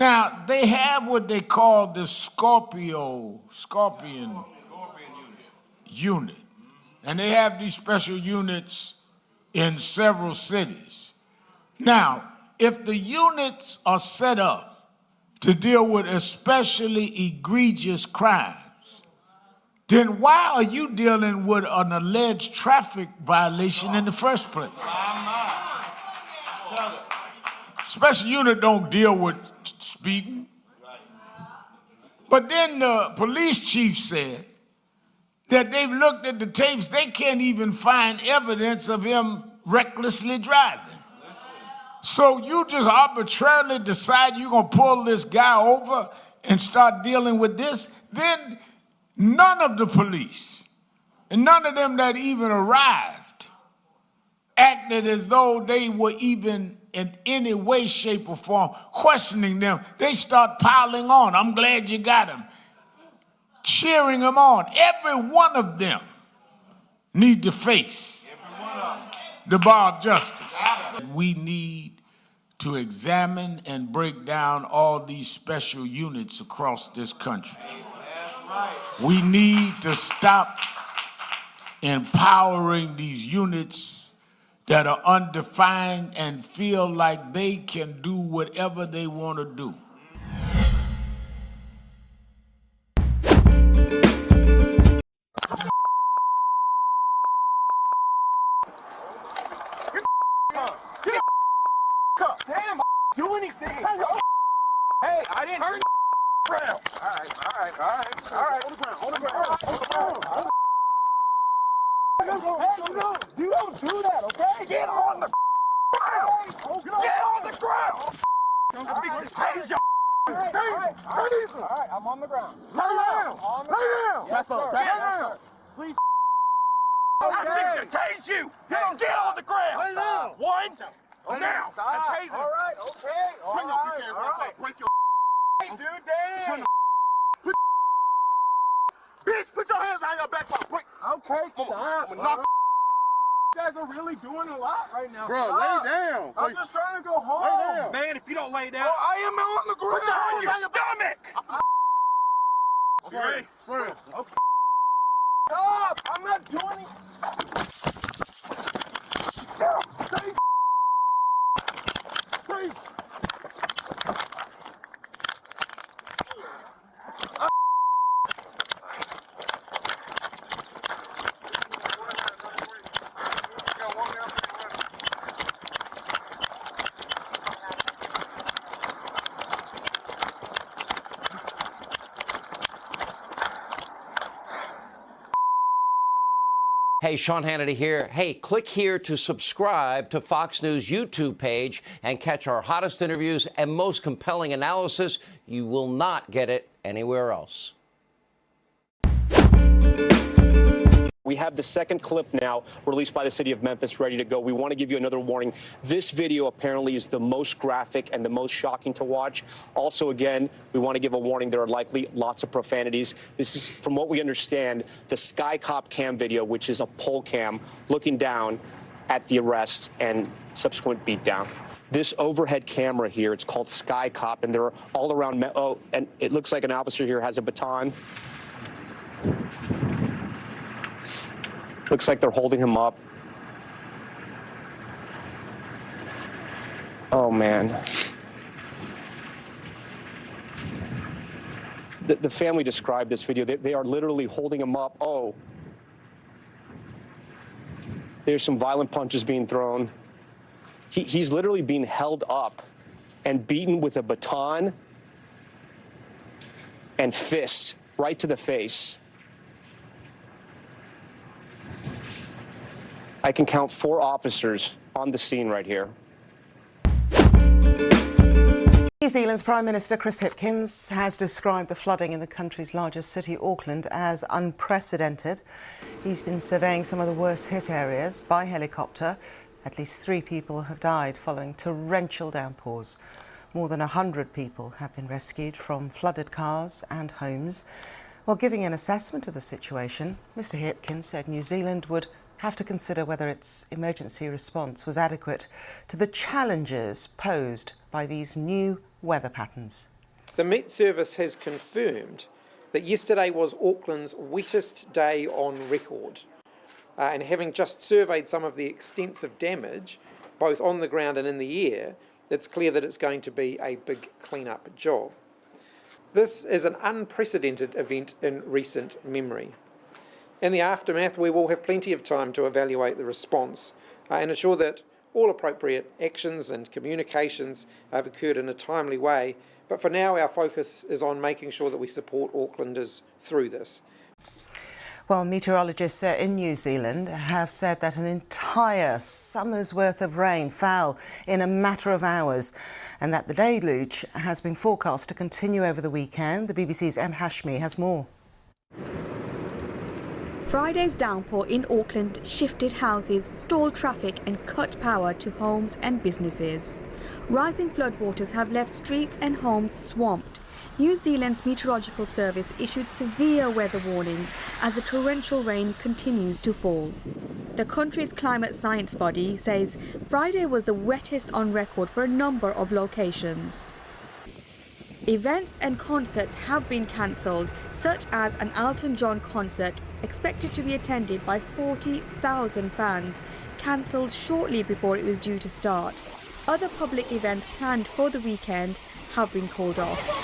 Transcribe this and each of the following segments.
Now, they have what they call the Scorpion unit. And they have these special units in several cities. Now, if the units are set up to deal with especially egregious crimes, then why are you dealing with an alleged traffic violation in the first place? Special unit don't deal with speeding. But then the police chief said that they've looked at the tapes, they can't even find evidence of him recklessly driving. So you just arbitrarily decide you're gonna pull this guy over and start dealing with this? Then none of the police, and none of them that even arrived, acted as though they were even in any way, shape, or form questioning them. They start piling on. I'm glad you got him. Cheering them on. Every one of them need to face the bar of justice. We need to examine and break down all these special units across this country. We need to stop empowering these units that are undefined and feel like they can do whatever they want to do. Damn, do anything. Hey, I didn't turn around. All right. On the ground. Hey, you don't do that, okay? Get on the ground. Get on the ground. All right, I'm on the ground. Lay down. Yes, sir. Please. I think tase you. Get on the ground. Lay down. One. Now. I tase him. All right, okay. All right. Break your dude, damn. Bitch, put your hands behind your back while I break. Okay, stop. I'm gonna knock. You guys are really doing a lot right now. Bro, lay down. I'm just trying to go home. Lay down. Man, if you don't lay down, I am on the ground. Put your hands on your stomach. Okay. Stop! I'm not doing it. Please. Hey, Sean Hannity here. Hey, click here to subscribe to Fox News YouTube page and catch our hottest interviews and most compelling analysis. You will not get it anywhere else. We have the second clip now released by the city of Memphis ready to go. We want to give you another warning. This video apparently is the most graphic and the most shocking to watch. Also, again, we want to give a warning. There are likely lots of profanities. This is, from what we understand, the Sky Cop cam video, which is a pole cam looking down at the arrest and subsequent beatdown. This overhead camera here, it's called Sky Cop, and they're all around. Oh, and it looks like an officer here has a baton. Looks like they're holding him up. Oh, man. The family described this video. They are literally holding him up. Oh. There's some violent punches being thrown. He's literally being held up and beaten with a baton and fists right to the face. I can count 4 officers on the scene right here. New Zealand's Prime Minister Chris Hipkins has described the flooding in the country's largest city, Auckland, as unprecedented. He's been surveying some of the worst hit areas by helicopter. At least 3 people have died following torrential downpours. More than 100 people have been rescued from flooded cars and homes. While giving an assessment of the situation, Mr Hipkins said New Zealand would have to consider whether its emergency response was adequate to the challenges posed by these new weather patterns. The Met Service has confirmed that yesterday was Auckland's wettest day on record. And having just surveyed some of the extensive damage, both on the ground and in the air, it's clear that it's going to be a big clean-up job. This is an unprecedented event in recent memory. In the aftermath, we will have plenty of time to evaluate the response and ensure that all appropriate actions and communications have occurred in a timely way. But for now, our focus is on making sure that we support Aucklanders through this. Well, meteorologists in New Zealand have said that an entire summer's worth of rain fell in a matter of hours and that the deluge has been forecast to continue over the weekend. The BBC's Em Hashmi has more. Friday's downpour in Auckland shifted houses, stalled traffic and cut power to homes and businesses. Rising floodwaters have left streets and homes swamped. New Zealand's meteorological service issued severe weather warnings as the torrential rain continues to fall. The country's climate science body says Friday was the wettest on record for a number of locations. Events and concerts have been cancelled, such as an Elton John concert expected to be attended by 40,000 fans, cancelled shortly before it was due to start. Other public events planned for the weekend have been called off.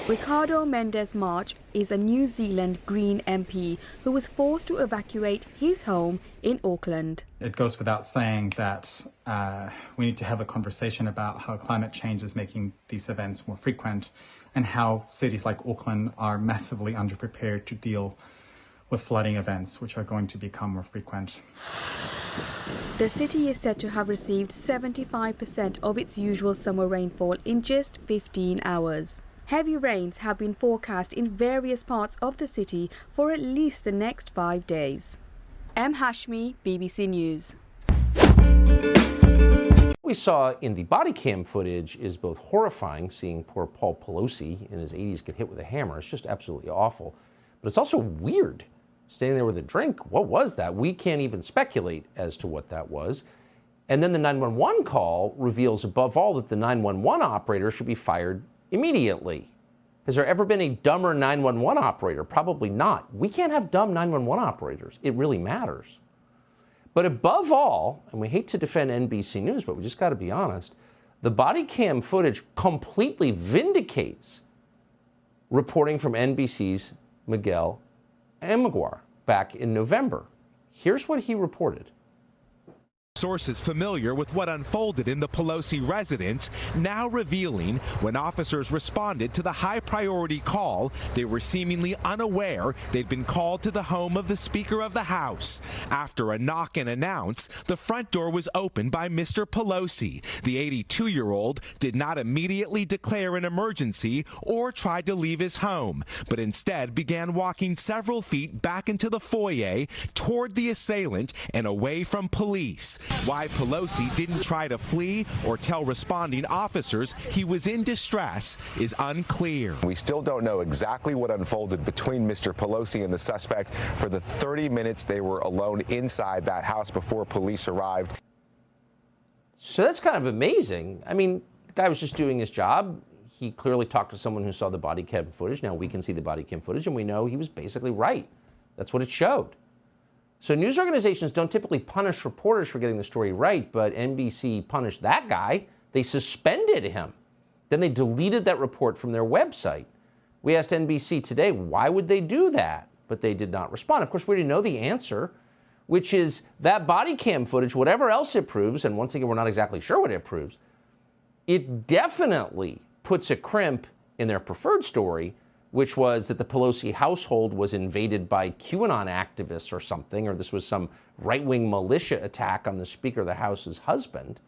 Ricardo Mendes March is a New Zealand Green MP who was forced to evacuate his home in Auckland. It goes without saying that we need to have a conversation about how climate change is making these events more frequent and how cities like Auckland are massively underprepared to deal with flooding events, which are going to become more frequent. The city is said to have received 75% of its usual summer rainfall in just 15 hours. Heavy rains have been forecast in various parts of the city for at least the next 5 days. Em Hashmi, BBC News. What we saw in the body cam footage is both horrifying, seeing poor Paul Pelosi in his 80s get hit with a hammer. It's just absolutely awful. But it's also weird. Standing there with a drink, what was that? We can't even speculate as to what that was. And then the 911 call reveals above all that the 911 operator should be fired immediately. Has there ever been a dumber 911 operator? Probably not. We can't have dumb 911 operators. It really matters. But above all, and we hate to defend NBC News, but we just got to be honest, the body cam footage completely vindicates reporting from NBC's Miguel Emeguar back in November. Here's what he reported. Sources familiar with what unfolded in the Pelosi residence now revealing when officers responded to the high-priority call, they were seemingly unaware they'd been called to the home of the Speaker of the House. After a knock and announce, the front door was opened by Mr. Pelosi. The 82-year-old did not immediately declare an emergency or try to leave his home, but instead began walking several feet back into the foyer toward the assailant and away from police. Why Pelosi didn't try to flee or tell responding officers he was in distress is unclear. We still don't know exactly what unfolded between Mr. Pelosi and the suspect for the 30 minutes they were alone inside that house before police arrived. So that's kind of amazing. I mean, the guy was just doing his job. He clearly talked to someone who saw the body cam footage. Now we can see the body cam footage, and we know he was basically right. That's what it showed. So news organizations don't typically punish reporters for getting the story right, but NBC punished that guy. They suspended him. Then they deleted that report from their website. We asked NBC today, why would they do that? But they did not respond. Of course, we already know the answer, which is that body cam footage, whatever else it proves, and once again, we're not exactly sure what it proves, it definitely puts a crimp in their preferred story, which was that the Pelosi household was invaded by QAnon activists or something, or this was some right-wing militia attack on the Speaker of the House's husband.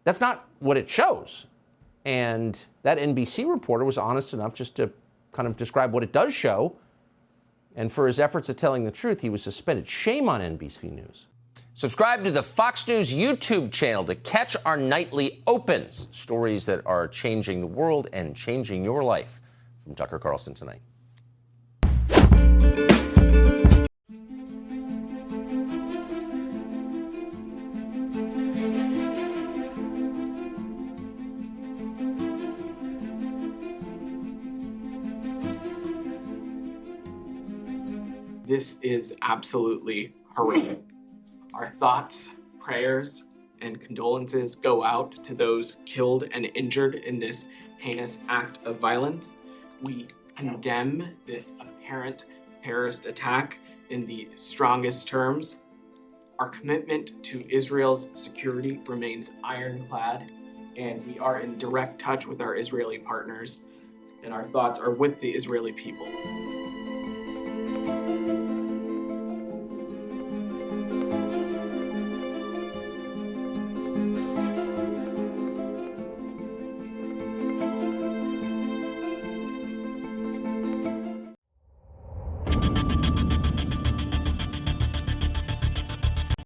That's not what it shows. And that NBC reporter was honest enough just to kind of describe what it does show. And for his efforts at telling the truth, he was suspended. Shame on NBC News. Subscribe to the Fox News YouTube channel to catch our nightly opens, stories that are changing the world and changing your life. From Tucker Carlson tonight. This is absolutely horrific. Our thoughts, prayers, and condolences go out to those killed and injured in this heinous act of violence. We condemn this apparent terrorist attack in the strongest terms. Our commitment to Israel's security remains ironclad, and we are in direct touch with our Israeli partners, and our thoughts are with the Israeli people.